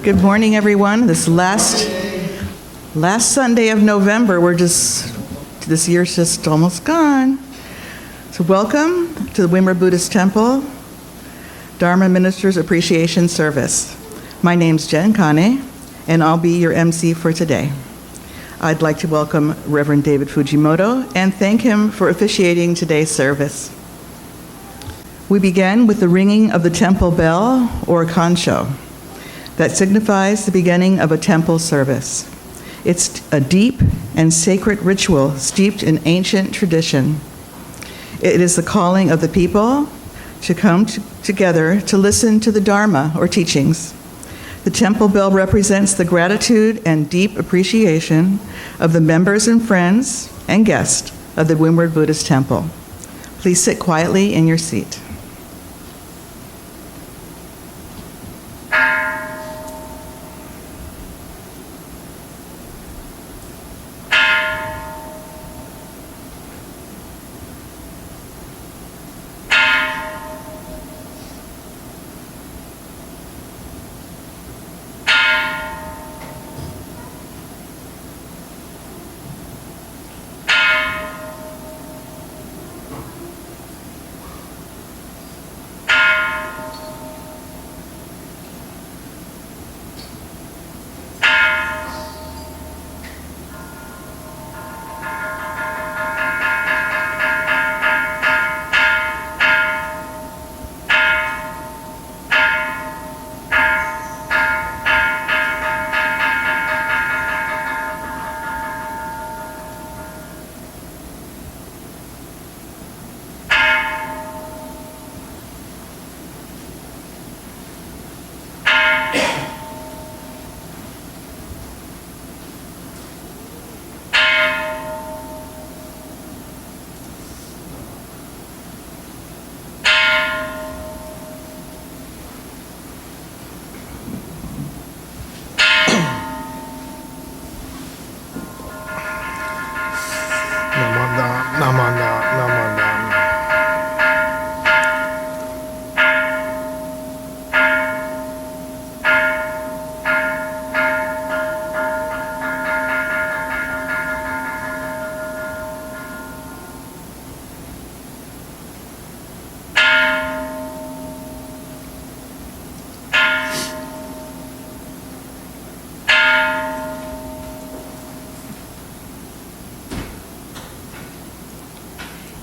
Good morning, everyone. This last Sunday of November, this year's just almost gone. So welcome to the Windward Buddhist Temple, Dharma Ministers Appreciation Service. My name's Jen Kane, and I'll be your MC for today. I'd like to welcome Reverend David Fujimoto and thank him for officiating today's service. We begin with the ringing of the temple bell, or Kansho, that signifies the beginning of a temple service. It's a deep and sacred ritual steeped in ancient tradition. It is the calling of the people to come together to listen to the Dharma, or teachings. The temple bell represents the gratitude and deep appreciation of the members and friends and guests of the Windward Buddhist Temple. Please sit quietly in your seat.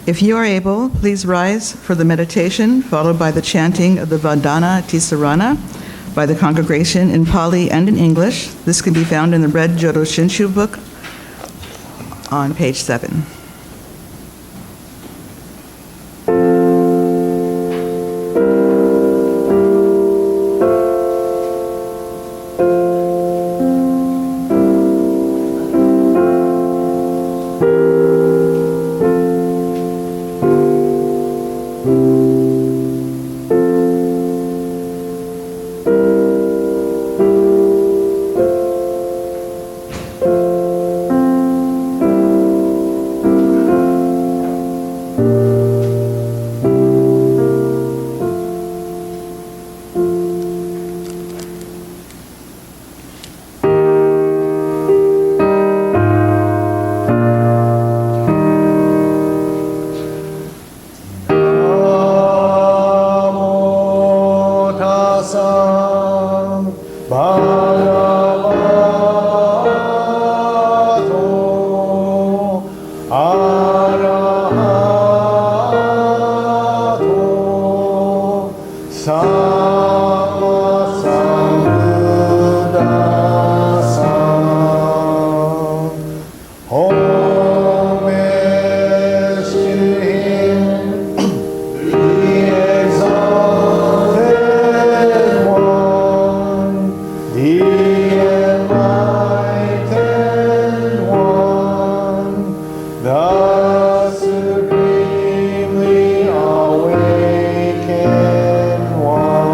If you are able, please rise for the meditation, followed by the chanting of the Vandana Ti-Sarana by the congregation in Pali and in English. This can be found in the red Jodo Shinshu book on page 7. Supremely awakened one.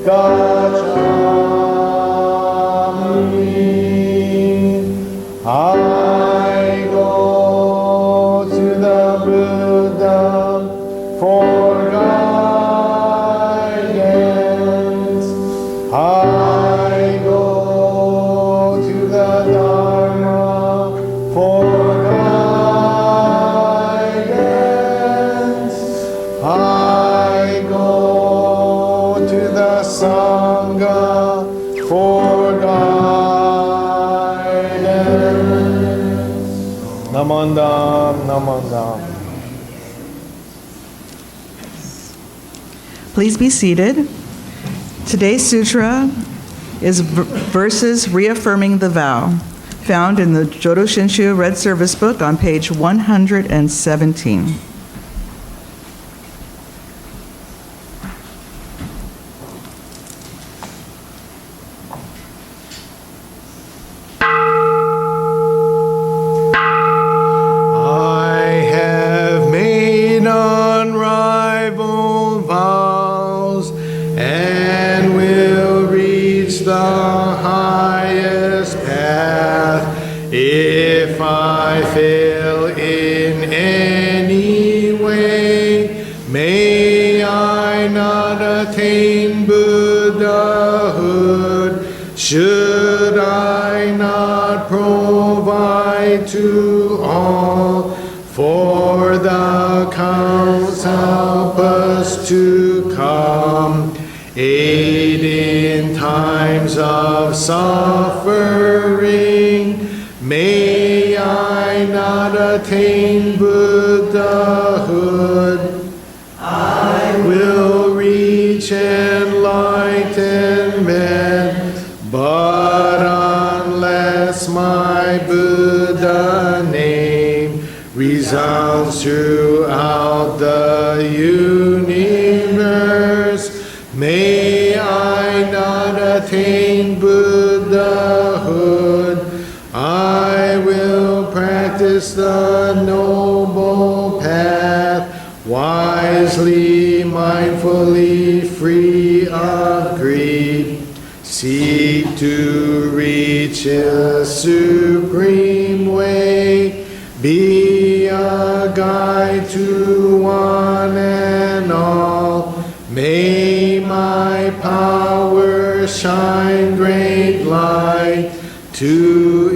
I go to the Buddha for guidance. I go to the Dharma for guidance. I go to the Sangha for guidance. Namandam, namandam. Please be seated. Today's sutra is verses Reaffirming the Vow, found in the Jodo Shinshu Red Service book on page 117. Should I not provide to all for the counts help us to come, aid in times of suffering? May I not attain Buddhahood. I will reach enlightenment. But unless my Buddha name resounds throughout the universe, may I not attain Buddhahood. I will practice the noble path, wisely, mindfully, free of greed. Seek to reach a supreme way, be a guide to one and all. May my power shine great light to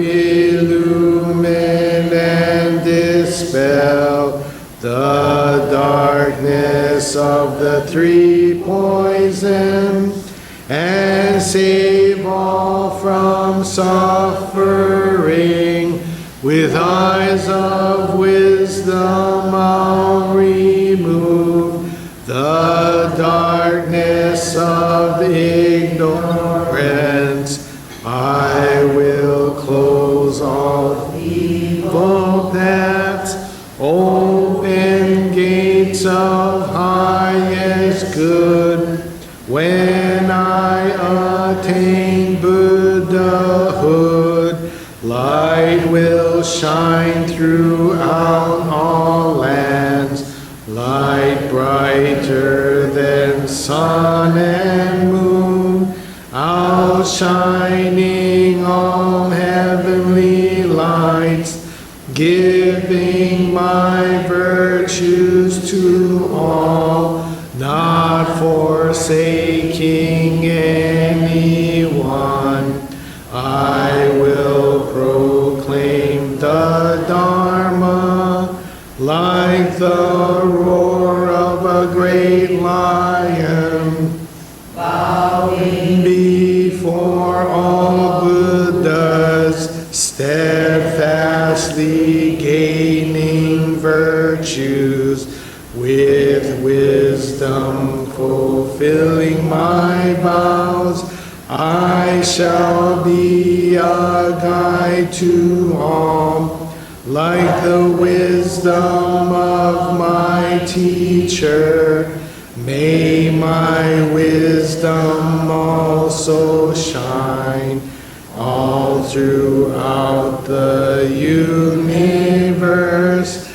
illumine and dispel the darkness of the three poisons, and save all from suffering. With eyes of wisdom I'll remove the darkness of ignorance. I will close all evil paths, open gates of highest good. When I attain Buddhahood, light will shine throughout all lands, light brighter than sun and moon, outshining all heavenly lights, giving my virtues to all, not forsaking anyone. I will proclaim the Dharma like the roar of a great lion, bowing before all Buddhas, steadfastly gaining virtues, with wisdom fulfilling my vows. I shall be a guide to all, like the wisdom of my teacher. May my wisdom also shine all throughout the universe,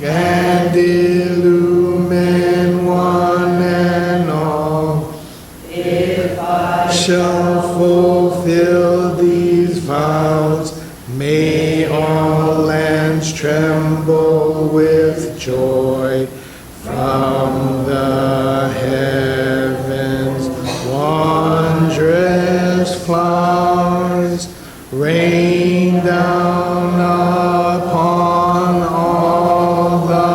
and illumine one and all. If I shall fulfill these vows. May all lands tremble with joy. From the heavens, wondrous flowers rain down upon all the land.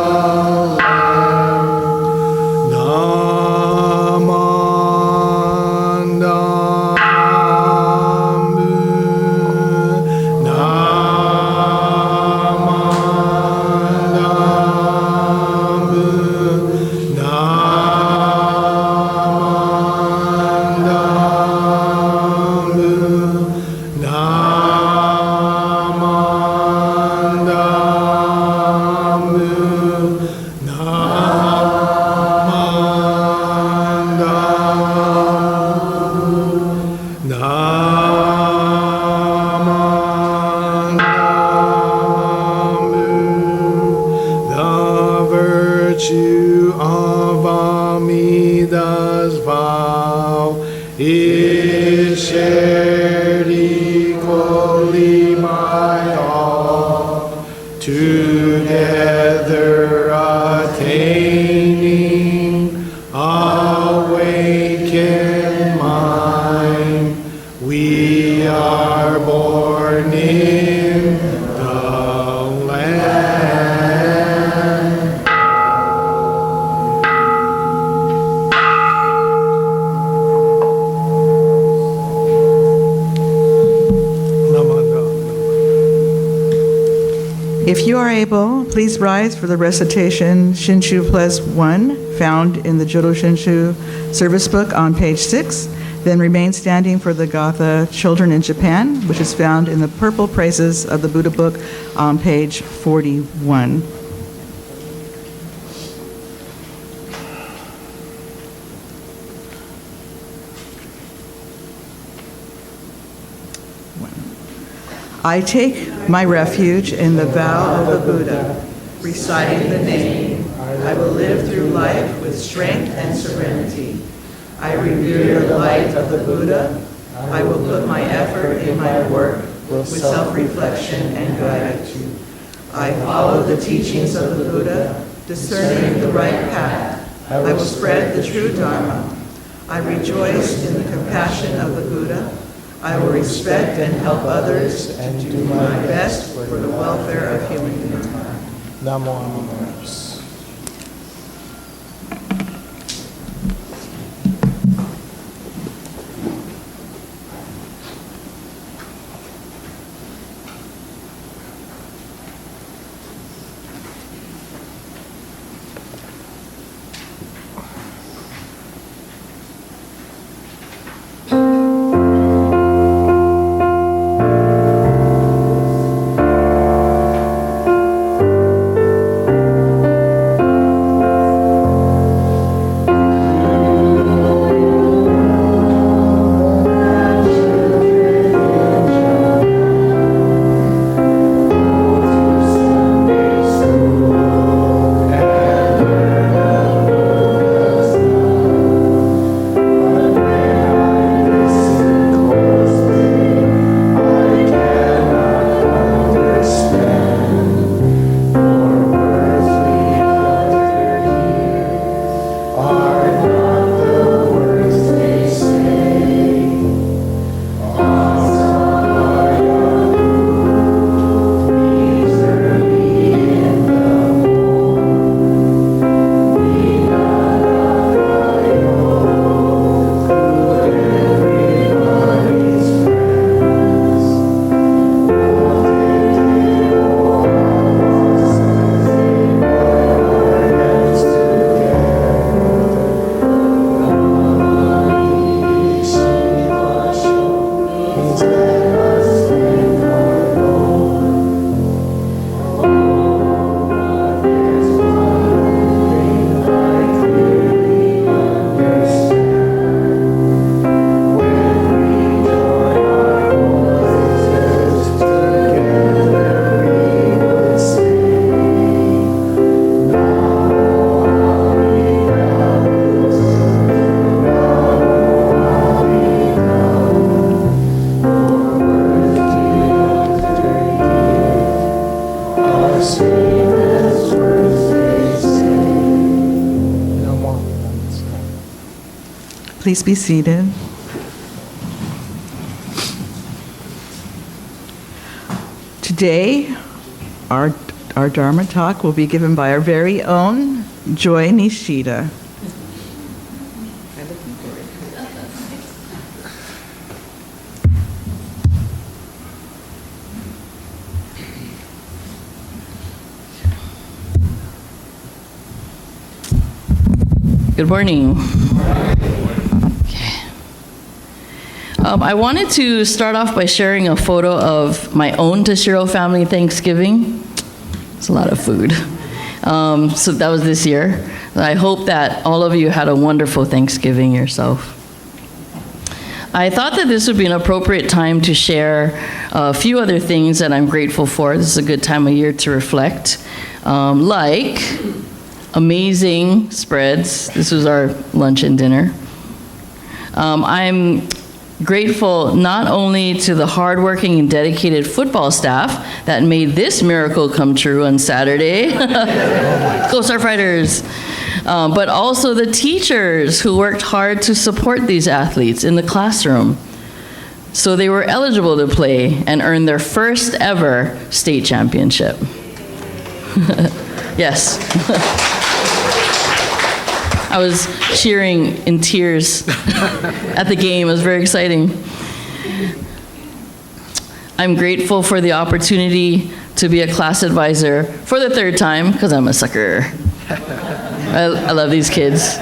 Namandamu, the virtue of Amida's vow is shared equally by all, together attaining awakened mind. We are born in the land. If you are able, please rise for the recitation Shinshu Pledge I, found in the Jodo Shinshu service book on page 6. Then remain standing for the Gatha Children in Japan, which is found in the Purple Praises of the Buddha book on page 41. I take my refuge in the vow of the Buddha, reciting the name. I will live through life with strength and serenity. I revere the light of the Buddha. I will put my effort in my work with self-reflection and gratitude. I follow the teachings of the Buddha, discerning the right path. I will spread the true Dharma. I rejoice in the compassion of the Buddha. I will respect and help others and do my best for the welfare of human beings. Namo Amamos. Please be seated. Today, our Dharma talk will be given by our very own Joy Nishida. Good morning. Okay. I wanted to start off by sharing a photo of my own Tashiro family Thanksgiving. It's a lot of food. So that was this year. I hope that all of you had a wonderful Thanksgiving yourself. I thought that this would be an appropriate time to share a few other things that I'm grateful for. This is a good time of year to reflect, like amazing spreads. This was our lunch and dinner. I'm grateful not only to the hardworking and dedicated football staff that made this miracle come true on Saturday. Go Star Fighters! But also the teachers who worked hard to support these athletes in the classroom, so they were eligible to play and earn their first ever state championship. Yes. I was cheering in tears at the game. It was very exciting. I'm grateful for the opportunity to be a class advisor for the third time, because I'm a sucker. I love these kids.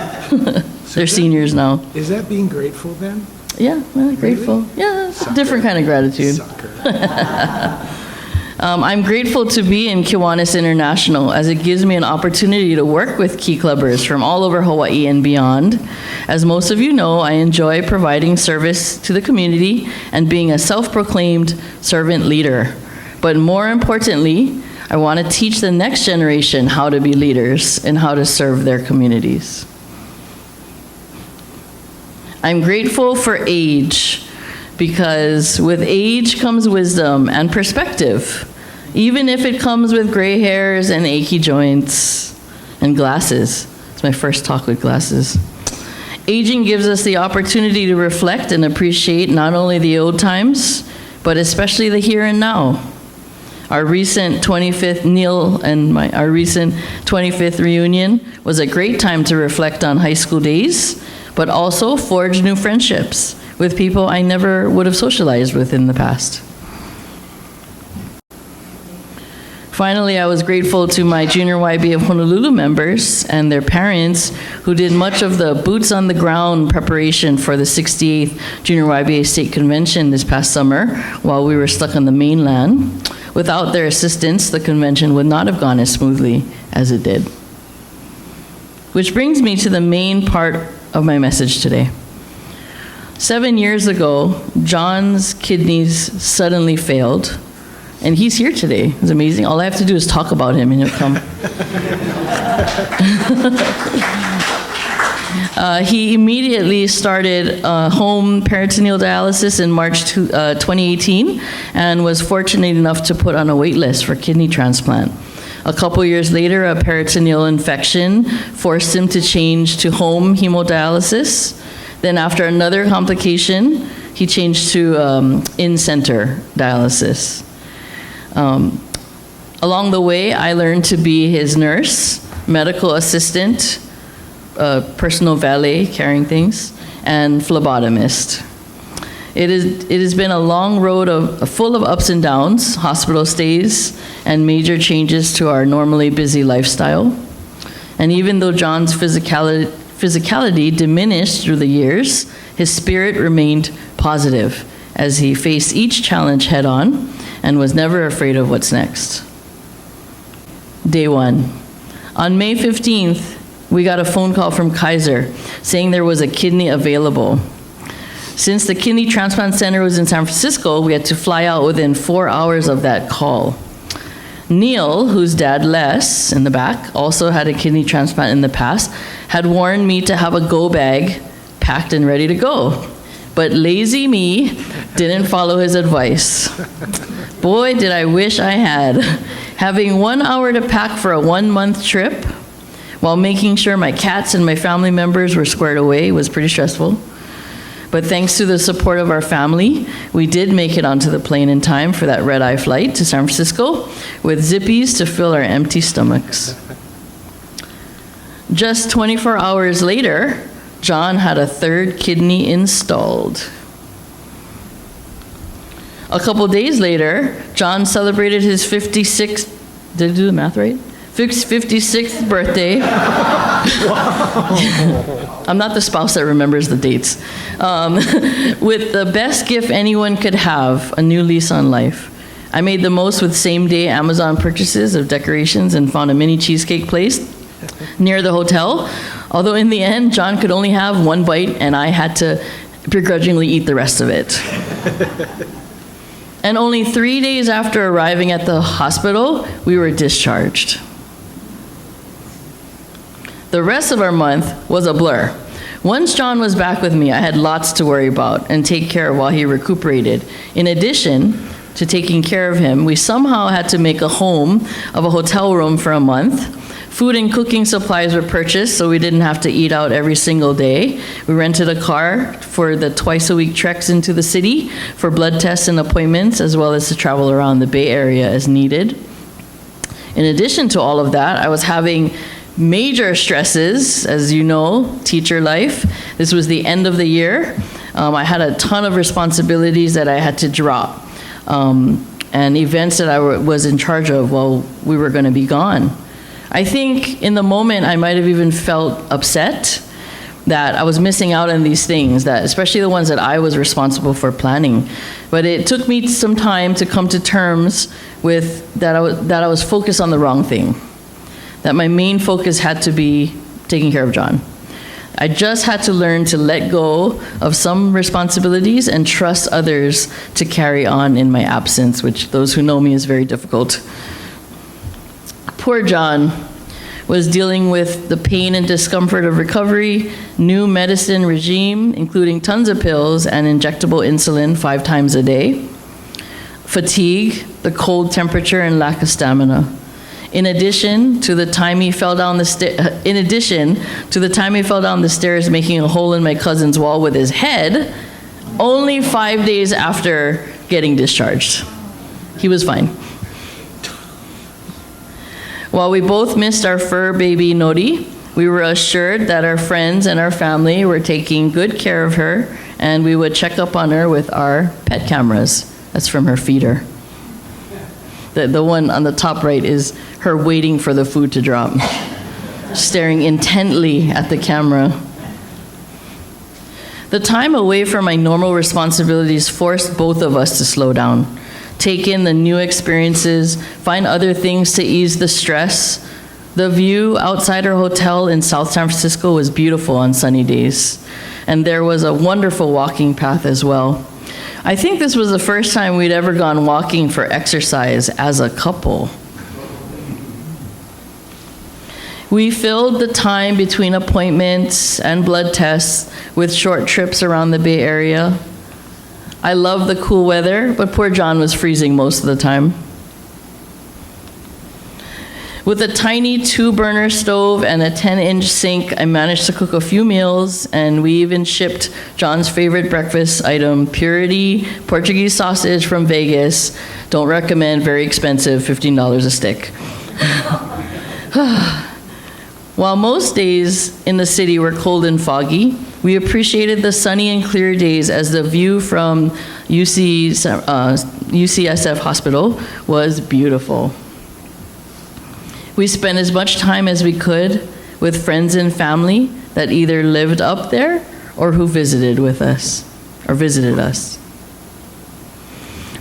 They're seniors now. Is that being grateful then? Yeah, well, grateful. Really? Yeah, it's a Sucker. different kind of gratitude. Sucker. I'm grateful to be in Kiwanis International, as it gives me an opportunity to work with key clubbers from all over Hawaii and beyond. As most of you know, I enjoy providing service to the community and being a self-proclaimed servant leader. But more importantly, I want to teach the next generation how to be leaders and how to serve their communities. I'm grateful for age, because with age comes wisdom and perspective, even if it comes with gray hairs and achy joints and glasses. It's my first talk with glasses. Aging gives us the opportunity to reflect and appreciate not only the old times, but especially the here and now. Our recent 25th, Neil and our recent 25th reunion was a great time to reflect on high school days, but also forge new friendships with people I never would have socialized with in the past. Finally, I was grateful to my Junior YB of Honolulu members and their parents, who did much of the boots on the ground preparation for the 68th Junior YBA State Convention this past summer while we were stuck on the mainland. Without their assistance, the convention would not have gone as smoothly as it did. Which brings me to the main part of my message today. 7 years ago, John's kidneys suddenly failed, and he's here today. It's amazing. All I have to do is talk about him, and he'll come. He immediately started home peritoneal dialysis in March 2018, and was fortunate enough to put on a wait list for kidney transplant. A couple years later, a peritoneal infection forced him to change to home hemodialysis. Then after another complication, he changed to in-center dialysis. Along the way, I learned to be his nurse, medical assistant, personal valet carrying things, and phlebotomist. It has been a long road full of ups and downs, hospital stays, and major changes to our normally busy lifestyle. And even though John's physicality diminished through the years, his spirit remained positive as he faced each challenge head on and was never afraid of what's next. Day one. On May 15th, we got a phone call from Kaiser saying there was a kidney available. Since the kidney transplant center was in San Francisco, we had to fly out within 4 hours of that call. Neil, whose dad, Les, in the back, also had a kidney transplant in the past, had warned me to have a go bag packed and ready to go. But lazy me didn't follow his advice. Boy, did I wish I had. Having 1 hour to pack for a 1-month trip while making sure my cats and my family members were squared away was pretty stressful. But thanks to the support of our family, we did make it onto the plane in time for that red-eye flight to San Francisco with Zippies to fill our empty stomachs. Just 24 hours later, John had a third kidney installed. A couple days later, John celebrated his 56th, did I do the math right? 56th birthday. I'm not the spouse that remembers the dates. With the best gift anyone could have, a new lease on life. I made the most with same-day Amazon purchases of decorations and found a mini cheesecake place near the hotel. Although in the end, John could only have one bite and I had to begrudgingly eat the rest of it. And only 3 days after arriving at the hospital, we were discharged. The rest of our month was a blur. Once John was back with me, I had lots to worry about and take care of while he recuperated. In addition to taking care of him, we somehow had to make a home of a hotel room for a month. Food and cooking supplies were purchased so we didn't have to eat out every single day. We rented a car for the twice-a-week treks into the city for blood tests and appointments, as well as to travel around the Bay Area as needed. In addition to all of that, I was having major stresses, as you know, teacher life. This was the end of the year. I had a ton of responsibilities that I had to drop, and events that I was in charge of while we were going to be gone. I think in the moment I might have even felt upset that I was missing out on these things, that especially the ones that I was responsible for planning. But it took me some time to come to terms with that I was focused on the wrong thing, that my main focus had to be taking care of John. I just had to learn to let go of some responsibilities and trust others to carry on in my absence, which those who know me is very difficult. Poor John was dealing with the pain and discomfort of recovery, new medicine regime, including tons of pills and injectable insulin 5 times a day, fatigue, the cold temperature, and lack of stamina. In addition to the time he fell down the stairs, making a hole in my cousin's wall with his head, only 5 days after getting discharged. He was fine. While we both missed our fur baby Nori, we were assured that our friends and our family were taking good care of her, and we would check up on her with our pet cameras. That's from her feeder. The one on the top right is her waiting for the food to drop, staring intently at the camera. The time away from my normal responsibilities forced both of us to slow down, take in the new experiences, find other things to ease the stress. The view outside our hotel in South San Francisco was beautiful on sunny days, and there was a wonderful walking path as well. I think this was the first time we'd ever gone walking for exercise as a couple. We filled the time between appointments and blood tests with short trips around the Bay Area. I love the cool weather, but poor John was freezing most of the time. With a tiny 2-burner stove and a 10-inch sink, I managed to cook a few meals, and we even shipped John's favorite breakfast item, Purity Portuguese sausage from Vegas. Don't recommend, very expensive, $15 a stick. While most days in the city were cold and foggy, we appreciated the sunny and clear days as the view from UCSF Hospital was beautiful. We spent as much time as we could with friends and family that either lived up there or who visited with us, or visited us.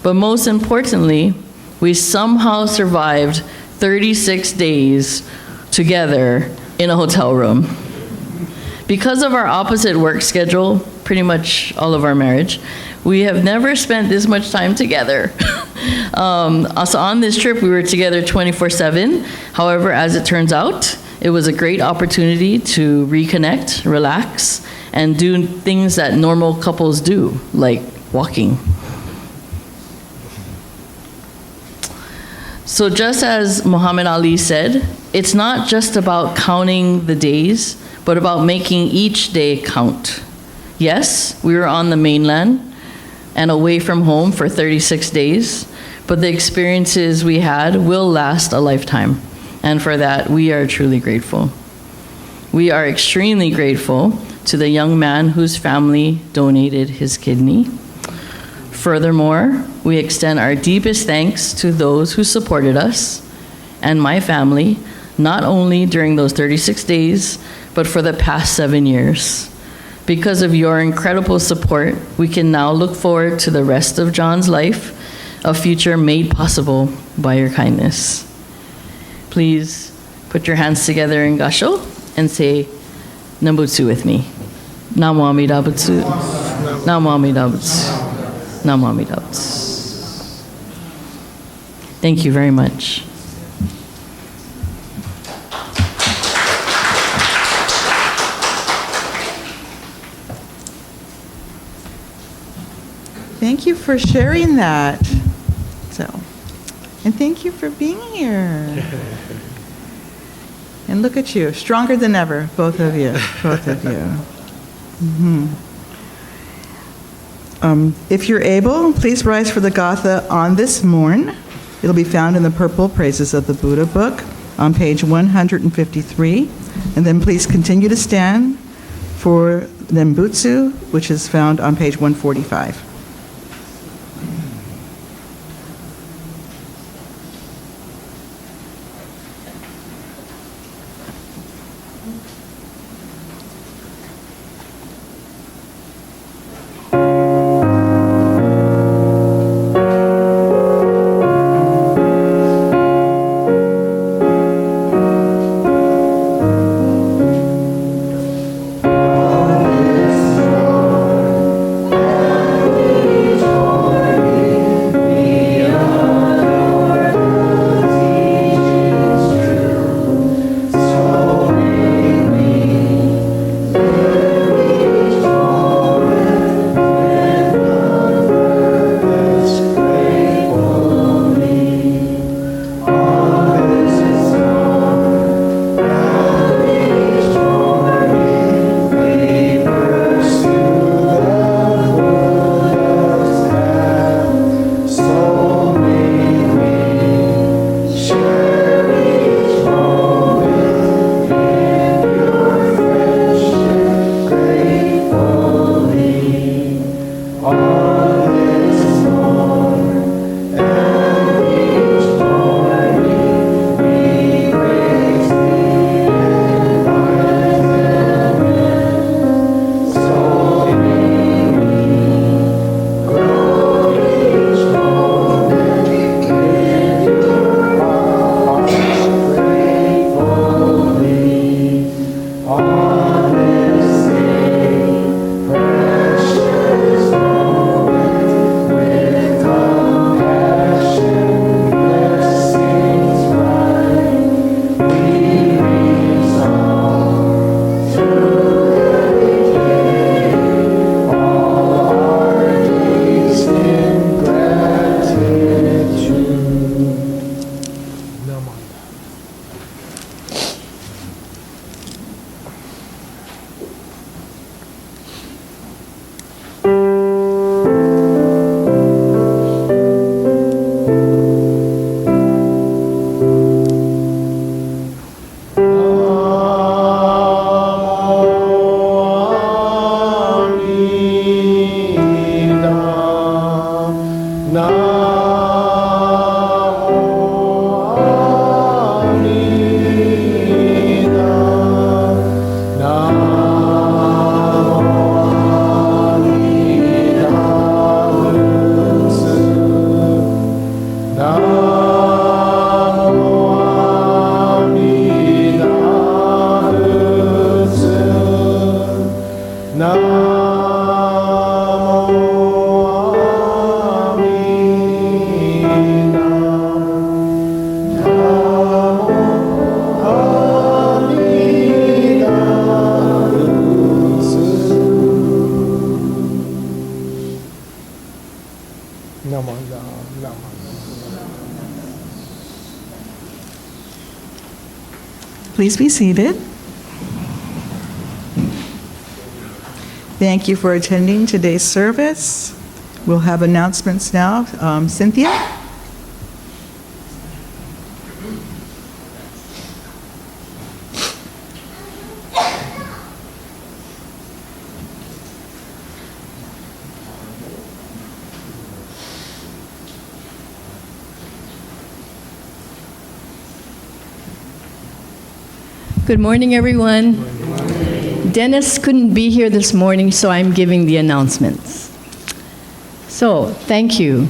But most importantly, we somehow survived 36 days together in a hotel room. Because of our opposite work schedule, pretty much all of our marriage, we have never spent this much time together. Also on this trip, we were together 24/7. However, as it turns out, it was a great opportunity to reconnect, relax, and do things that normal couples do, like walking. So just as Muhammad Ali said, it's not just about counting the days, but about making each day count. Yes, we were on the mainland and away from home for 36 days, but the experiences we had will last a lifetime. And for that, we are truly grateful. We are extremely grateful to the young man whose family donated his kidney. Furthermore, we extend our deepest thanks to those who supported us and my family, not only during those 36 days, but for the past 7 years. Because of your incredible support, we can now look forward to the rest of John's life, a future made possible by your kindness. Please put your hands together in Gassho and say Nembutsu with me. Namo Amida Butsu. Namo Amida Butsu. Namo Amida Butsu. Thank you very much. Thank you for sharing that. And thank you for being here. And look at you, stronger than ever, both of you, If you're able, please rise for the Gatha on this morn. It'll be found in the Purple Praises of the Buddha book on page 153. And then please continue to stand for Nembutsu, which is found on page 145. Please be seated. Thank you for attending today's service. We'll have announcements now. Cynthia? Good morning, everyone. Dennis couldn't be here this morning, so I'm giving the announcements. So, thank you.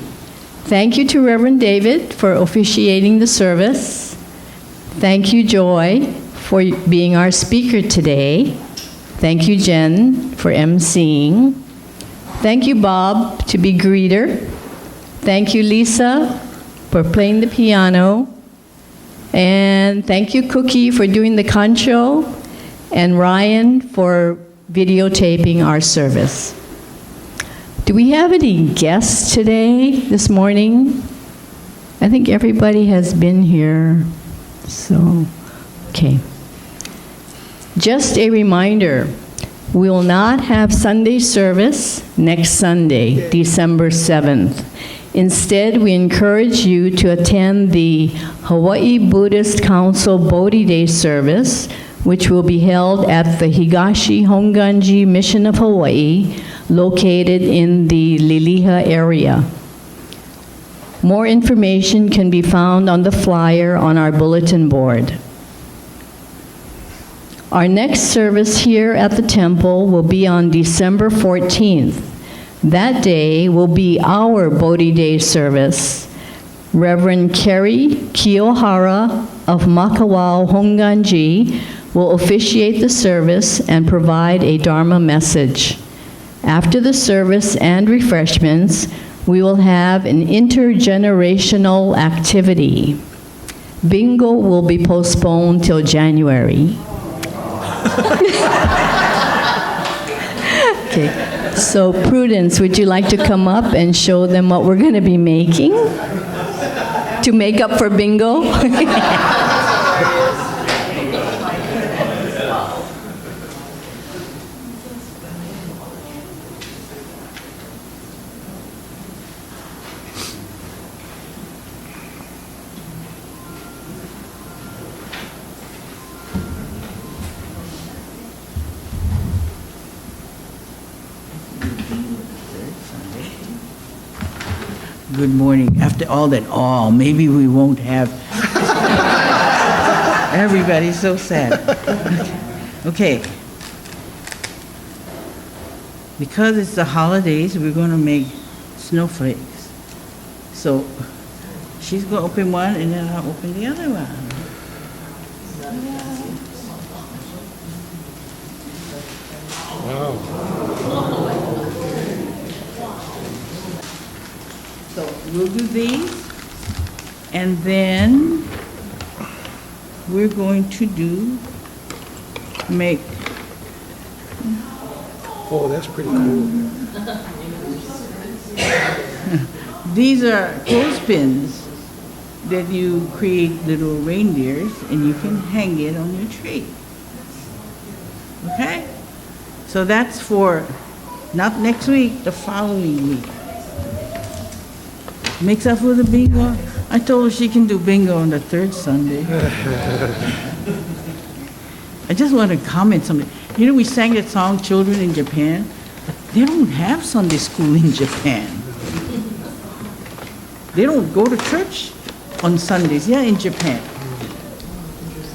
Thank you to Reverend David for officiating the service. Thank you, Joy, for being our speaker today. Thank you, Jen, for emceeing. Thank you, Bob, to be greeter. Thank you, Lisa, for playing the piano. And thank you, Cookie, for doing the Kansho, and Ryan for videotaping our service. Do we have any guests today, this morning? I think everybody has been here, so, okay. Just a reminder, we will not have Sunday service next Sunday, December 7th. Instead, we encourage you to attend the Hawaii Buddhist Council Bodhi Day service, which will be held at the Higashi Hongwanji Mission of Hawaii, located in the Liliha area. More information can be found on the flyer on our bulletin board. Our next service here at the temple will be on December 14th. That day will be our Bodhi Day service. Reverend Kerry Kiyohara of Makawao Hongwanji will officiate the service and provide a Dharma message. After the service and refreshments, we will have an intergenerational activity. Bingo will be postponed till January. Okay. So, Prudence, would you like to come up and show them what we're going to be making to make up for bingo? Good morning. After all that maybe we won't have. Everybody's so sad. Okay. Because it's the holidays, we're going to make snowflakes. So she's going to open one and then I'll open the other one. So we'll do these, and then we're going to make. Oh, that's pretty cool. These are clothespins that you create little reindeers, and you can hang it on your tree. Okay? So that's for not next week, the following week. Mix up with the bingo. I told her she can do bingo on the third Sunday. I just want to comment something. You know, we sang that song, Children in Japan. They don't have Sunday school in Japan. They don't go to church on Sundays. Yeah, in Japan.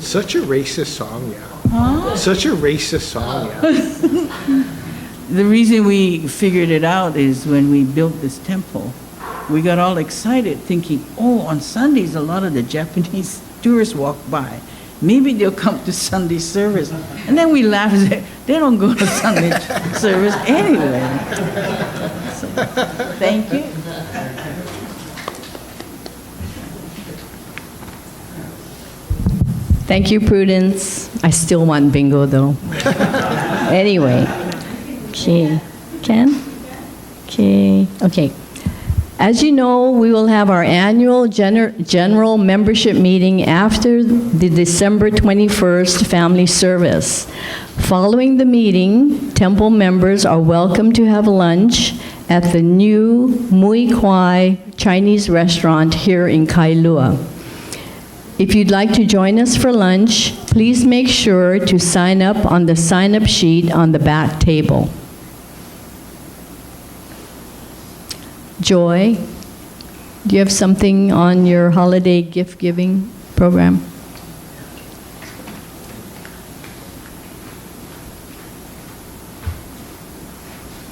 Such a racist song, yeah. Huh? Such a racist song, yeah. The reason we figured it out is when we built this temple, we got all excited thinking, on Sundays a lot of the Japanese tourists walk by. Maybe they'll come to Sunday service. And then we laughed and said, they don't go to Sunday service anyway. So, thank you. Thank you, Prudence. I still want bingo, though. Anyway. Okay. Ken? Okay. Okay. As you know, we will have our annual general membership meeting after the December 21st family service. Following the meeting, temple members are welcome to have lunch at the new Mui Kwai Chinese restaurant here in Kailua. If you'd like to join us for lunch, please make sure to sign up on the sign-up sheet on the back table. Joy, do you have something on your holiday gift-giving program?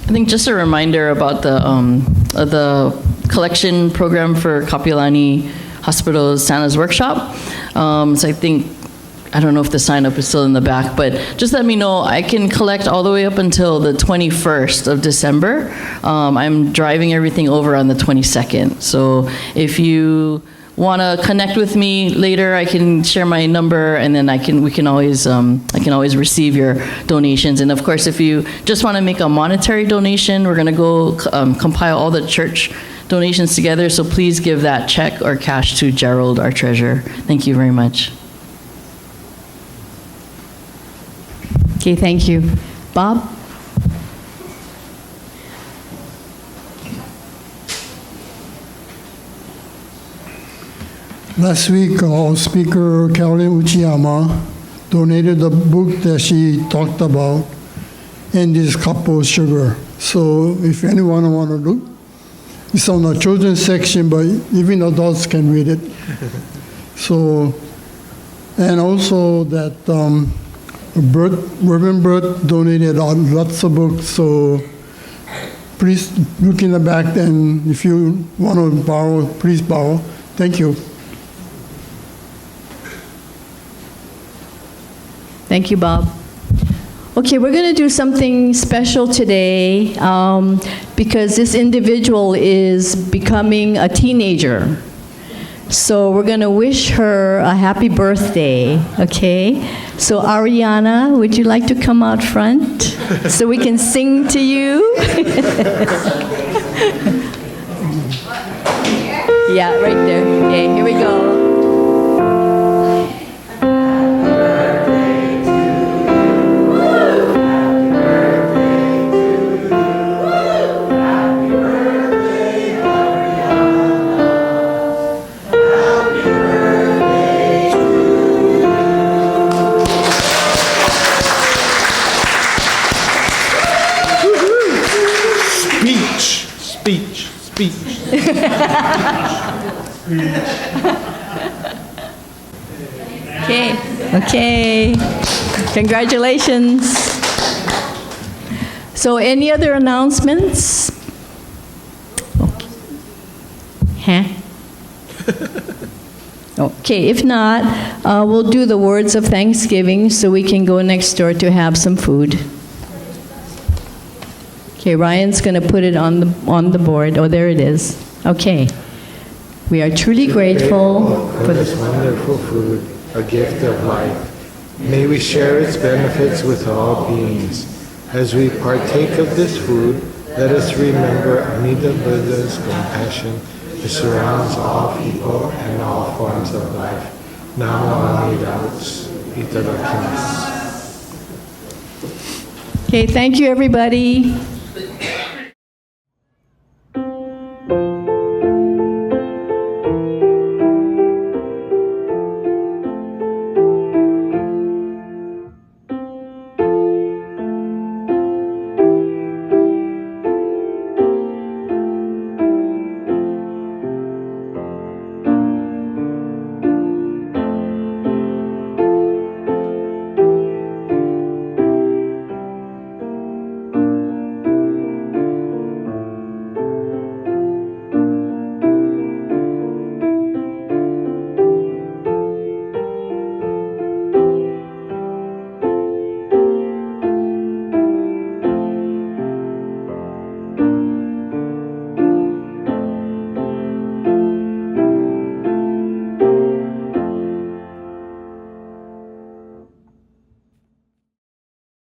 I think just a reminder about the collection program for Kapiolani Hospital Santa's Workshop. So I think, I don't know if the sign up is still in the back, but just let me know. I can collect all the way up until the 21st of December. I'm driving everything over on the 22nd. So if you want to connect with me later, I can share my number, and then I can always receive your donations. And of course, if you just want to make a monetary donation, we're going to go compile all the church donations together. So please give that check or cash to Gerald, our treasurer. Thank you very much. Okay, thank you. Bob? Last week, our speaker, Carolyn Uchiyama, donated the book that she talked about, and this cup of sugar. So if anyone want to look, it's on the children's section, but even adults can read it. So, and also that Reverend Bert donated lots of books, so please look in the back, and if you want to borrow, please borrow. Thank you. Thank you, Bob. Okay, we're going to do something special today because this individual is becoming a teenager. So we're going to wish her a happy birthday, okay? So Ariana, would you like to come out front so we can sing to you? Yeah, right there. Okay, here we go. Okay. Congratulations. So any other announcements? Huh? Okay, if not, we'll do the words of thanksgiving so we can go next door to have some food. Okay, Ryan's going to put it on the board. Oh, there it is. Okay. We are truly grateful for this wonderful food, a gift of life. May we share its benefits with all beings. As we partake of this food, let us remember Amida Buddha's compassion that surrounds all people and all forms of life. Namo Amida Butsu. Itadakimasu. Okay, thank you, everybody.